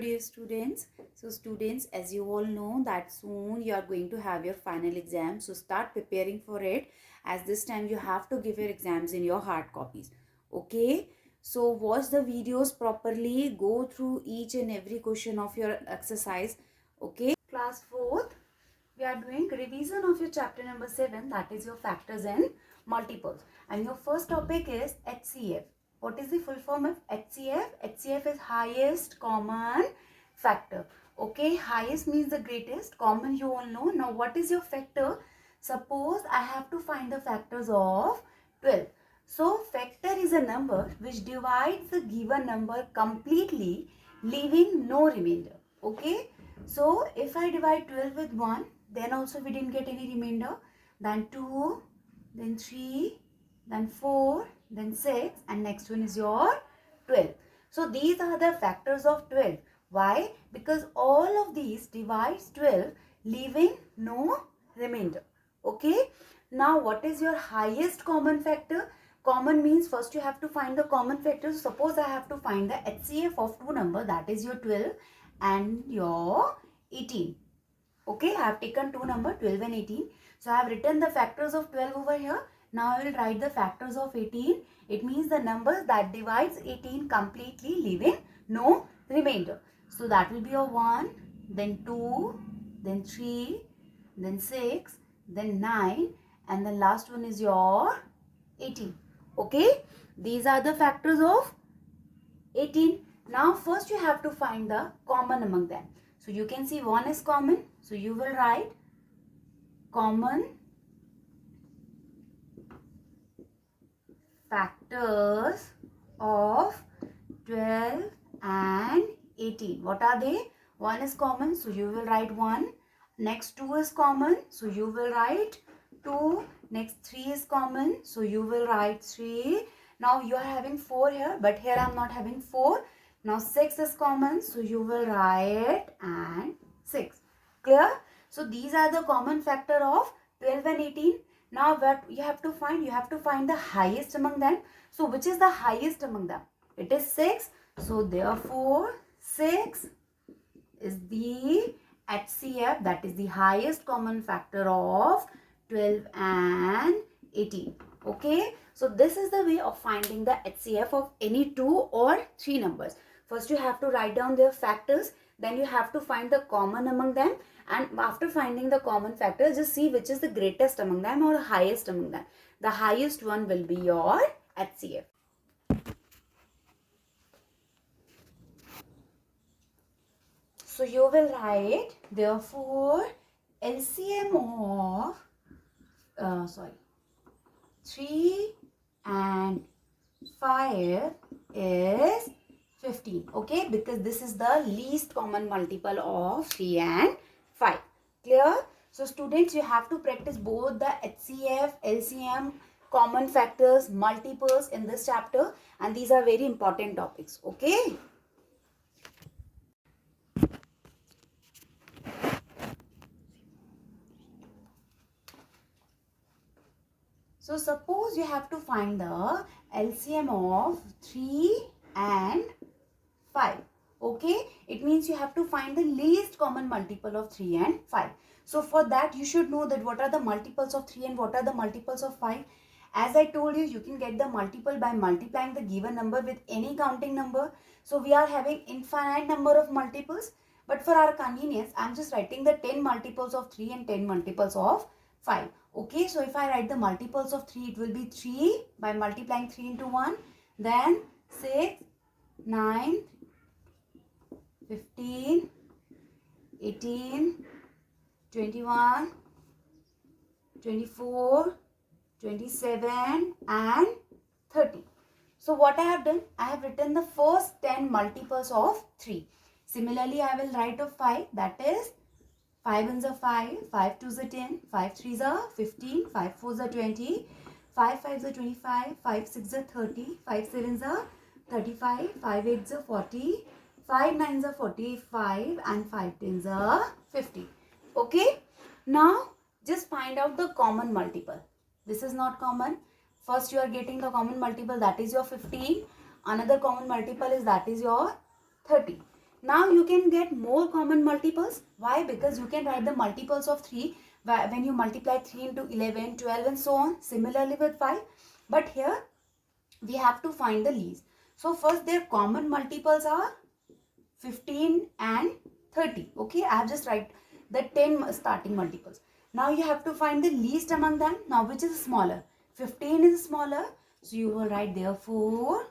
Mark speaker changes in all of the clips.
Speaker 1: Dear students, as you all know that soon you are going to have your final exam, so start preparing for it, as this time you have to give your exams in your hard copies. Okay, so watch the videos properly, go through each and every question of your exercise. Okay, class 4th, we are doing revision of your chapter number 7, that is your factors and multiples, and your first topic is HCF. What is the full form of HCF? HCF is highest common factor. Okay, highest means the greatest, common you all know. Now what is your factor? Suppose I have to find the factors of 12. So factor is a number which divides the given number completely, leaving no remainder. Okay, so if I divide 12 with 1, then also we didn't get any remainder. Then 2, then 3, then 4, then 6, and next one is your 12. So these are the factors of 12. Why? Because all of these divides 12, leaving no remainder. Okay. Now what is your highest common factor? Common means first you have to find the common factors. Suppose I have to find the HCF of two numbers, that is your 12 and your 18. Okay, I have taken two numbers 12 and 18. So I have written the factors of 12 over here. Now I will write the factors of 18. It means the numbers that divides 18 completely, leaving no remainder. So that will be a 1, then 2, then 3, then 6, then 9, and the last one is your 18. Okay, these are the factors of 18. Now first you have to find the common among them. So you can see 1 is common. So you will write common factors of 12 and 18. What are they? 1 is common. So you will write 1. Next 2 is common. So you will write 2. Next 3 is common. So you will write 3. Now you are having 4 here, but here I am not having 4. Now 6 is common. So you will write and 6. Clear? So these are the common factor of 12 and 18. Now what you have to find? You have to find the highest among them. So which is the highest among them? It is 6. So therefore 6 is the HCF, that is the highest common factor of 12 and 18. Okay. So this is the way of finding the HCF of any 2 or 3 numbers. First you have to write down their factors. Then you have to find the common among them. And after finding the common factors, just see which is the greatest among them or highest among them. The highest one will be your HCF. So you will write, therefore, LCM of 3 and 5 is 15. Okay, because this is the least common multiple of 3 and 5. Clear? So students, you have to practice both the HCF, LCM, common factors, multiples in this chapter, and these are very important topics. Okay. So suppose you have to find the LCM of 3 and 5. Okay, it means you have to find the least common multiple of 3 and 5. So for that you should know that what are the multiples of 3 and what are the multiples of 5. As I told you, you can get the multiple by multiplying the given number with any counting number. So we are having infinite number of multiples, but for our convenience I am just writing the 10 multiples of 3 and 10 multiples of 5. Okay, so if I write the multiples of 3, it will be 3 by multiplying 3 into 1, then 6, 9, 15, 18, 21, 24, 27 and 30. So what I have done, I have written the first 10 multiples of 3. Similarly, I will write of 5, that is 5 ones are 5, 5 twos are 10, 5 threes are 15, 5 fours are 20, 5 fives are 25, 5 sixes are 30, 5 sevens are 35, 5 eights are 40, 5 nines are 45 and 5 tens are 50. Okay. Now just find out the common multiple. This is not common. First you are getting the common multiple, that is your 15. Another common multiple is that is your 30. Now you can get more common multiples. Why? Because you can write the multiples of 3 when you multiply 3 into 11, 12 and so on. Similarly with 5. But here we have to find the least. So first their common multiples are 15 and 30. Okay, I have just write the 10 starting multiples. Now you have to find the least among them. Now which is smaller? 15 is smaller. So you will write therefore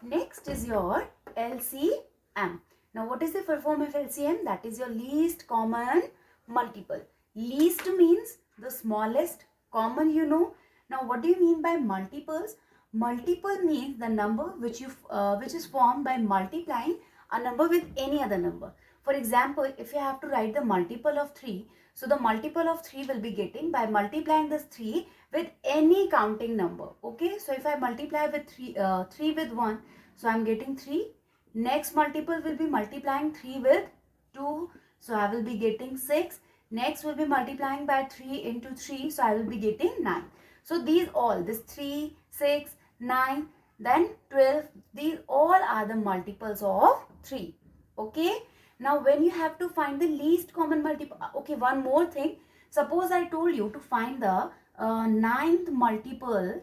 Speaker 1: next is your LCM. Now what is the full form of LCM? That is your least common multiple. Least means the smallest, common you know. Now what do you mean by multiples? Multiple means the number which is formed by multiplying a number with any other number. For example, if you have to write the multiple of 3, so the multiple of 3 will be getting by multiplying this 3 with any counting number. Okay, so if I multiply with 3 with 1, so I am getting 3. Next multiple will be multiplying 3 with 2, so I will be getting 6. Next will be multiplying by 3 into 3, so I will be getting 9. So these all, this 3, 6, 9, then 12, these all are the multiples of 3. Okay. Now when you have to find the least common multiple, okay, one more thing. Suppose I told you to find the ninth multiple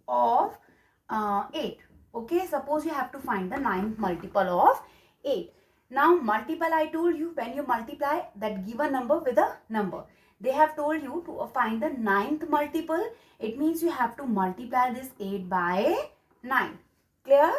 Speaker 1: of 8. Okay, suppose you have to find the ninth multiple of 8. Now multiple, I told you, when you multiply that given number with a number. They have told you to find the ninth multiple. It means you have to multiply this 8 by 9. Clear?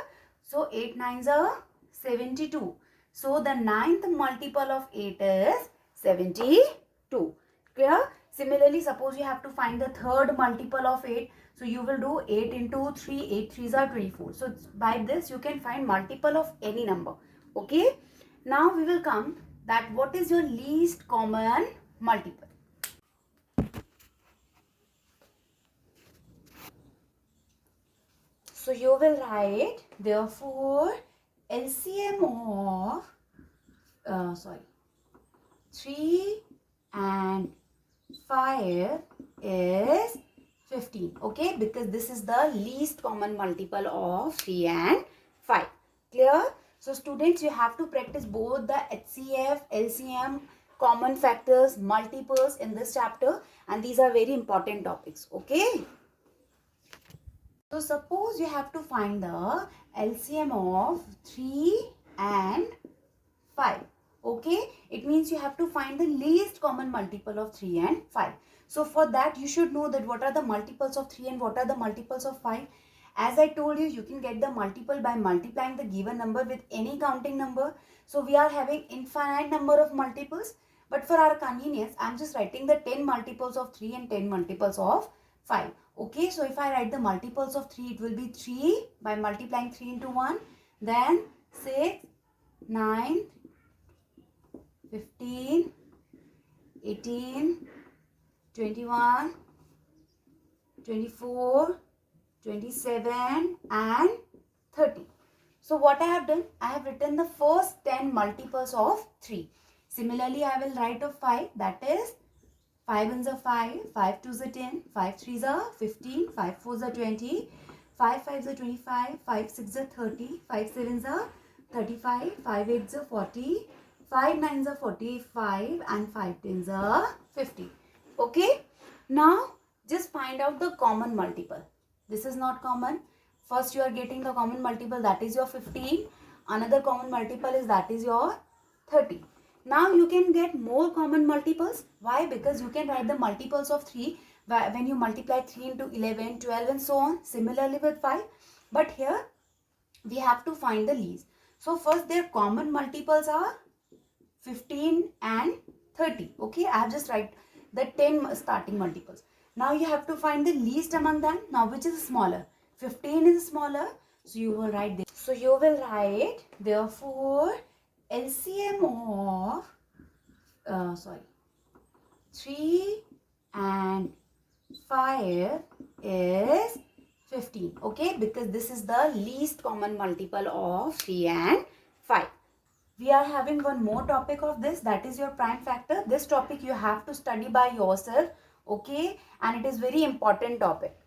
Speaker 1: So 8 nines are 72. So the ninth multiple of 8 is 72. Clear? Similarly, suppose you have to find the third multiple of 8. So you will do 8 into 3. 8 3s are 24. So by this you can find multiple of any number. Okay? Now we will come that what is your least common multiple. So you will write therefore LCM of 3 and 5 is 15. Okay, because this is the least common multiple of 3 and 5. Clear? So students, you have to practice both the HCF, LCM, common factors, multiples in this chapter, and these are very important topics. Okay. So suppose you have to find the LCM of 3 and 5. Okay, it means you have to find the least common multiple of 3 and 5. So for that you should know that what are the multiples of 3 and what are the multiples of 5. As I told you, you can get the multiple by multiplying the given number with any counting number. So we are having infinite number of multiples. But for our convenience, I am just writing the 10 multiples of 3 and 10 multiples of 5. Okay, so if I write the multiples of 3, it will be 3 by multiplying 3 into 1. Then 6, 9, 15, 18, 21, 24, 27 and 30. So what I have done, I have written the first 10 multiples of 3. Similarly, I will write of 5, that is 5 ones are 5, 5 twos are 10, 5 threes are 15, 5 fours are 20, 5 fives are 25, 5 sixes are 30, 5 sevens are 35, 5 eights are 40, 5 nines are 45 and 5 tens are 50. Okay. Now just find out the common multiple. This is not common. First you are getting the common multiple, that is your 15. Another common multiple is that is your 30. Now you can get more common multiples. Why? Because you can write the multiples of 3 when you multiply 3 into 11, 12 and so on. Similarly with 5. But here we have to find the least. So first their common multiples are 15 and 30. Okay, I have just write the 10 starting multiples. Now you have to find the least among them. Now which is smaller? 15 is smaller. So you will write this. So you will write therefore LCM of 3 and 5 is 15. Okay, because this is the least common multiple of 3 and 5. We are having one more topic of this, that is your prime factor. This topic you have to study by yourself. Okay, and it is very important topic.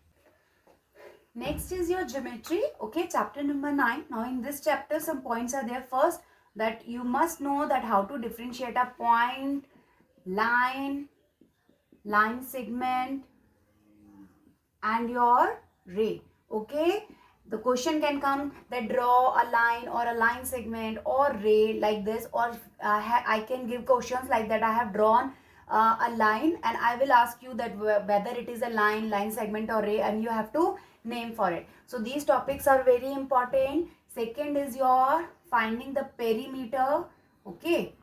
Speaker 1: Next is your geometry. Okay, chapter number 9. Now in this chapter some points are there. First, that you must know that how to differentiate a point, line, line segment and your ray. Okay, the question can come that draw a line or a line segment or ray like this, or I can give questions like that. I have drawn a line and I will ask you that whether it is a line, line segment or ray, and you have to name for it. So these topics are very important. Second is your finding the perimeter. Okay,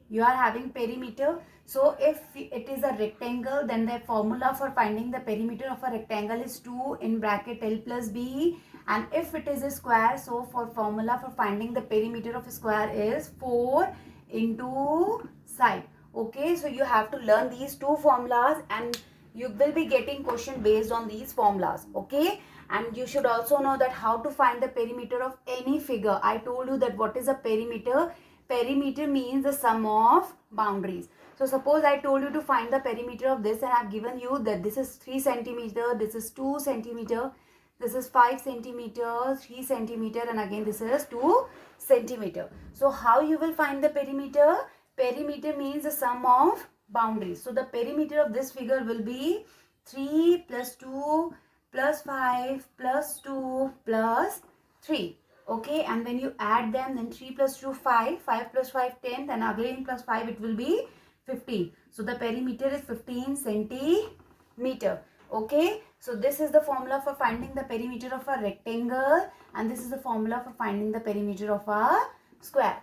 Speaker 1: you are having perimeter. So if it is a rectangle, then the formula for finding the perimeter of a rectangle is 2 in bracket L plus B. And if it is a square, so for formula for finding the perimeter of a square is 4 into side. Okay, so you have to learn these two formulas and you will be getting question based on these formulas. Okay, and you should also know that how to find the perimeter of any figure. I told you that what is a perimeter. Perimeter means the sum of boundaries. So suppose I told you to find the perimeter of this, and I have given you that this is 3 centimeter, this is 2 centimeter, this is 5 centimeter, 3 centimeter, and again this is 2 centimeter. So how you will find the perimeter? Perimeter means the sum of boundaries. So the perimeter of this figure will be 3 plus 2 plus 5 plus 2 plus 3. Okay, and when you add them, then 3 plus 2 5, 5 plus 5 10, then again plus 5 it will be 15. So the perimeter is 15 centimeter. Okay, so this is the formula for finding the perimeter of a rectangle, and this is the formula for finding the perimeter of a square.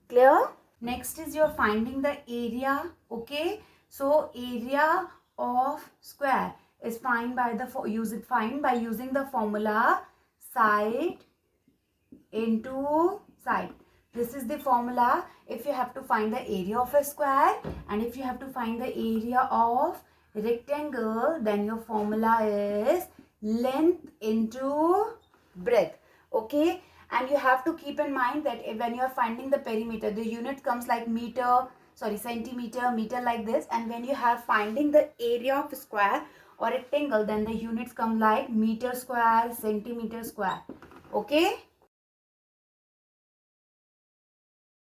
Speaker 1: Clear? Next is your finding the area. Okay, so area of square is find by using the formula side into side. This is the formula if you have to find the area of a square, and if you have to find the area of rectangle, then your formula is length into breadth. Okay, and you have to keep in mind that when you are finding the perimeter, the unit comes like centimeter, meter like this, and when you have finding the area of a square or rectangle, then the units come like meter square, centimeter square. Okay,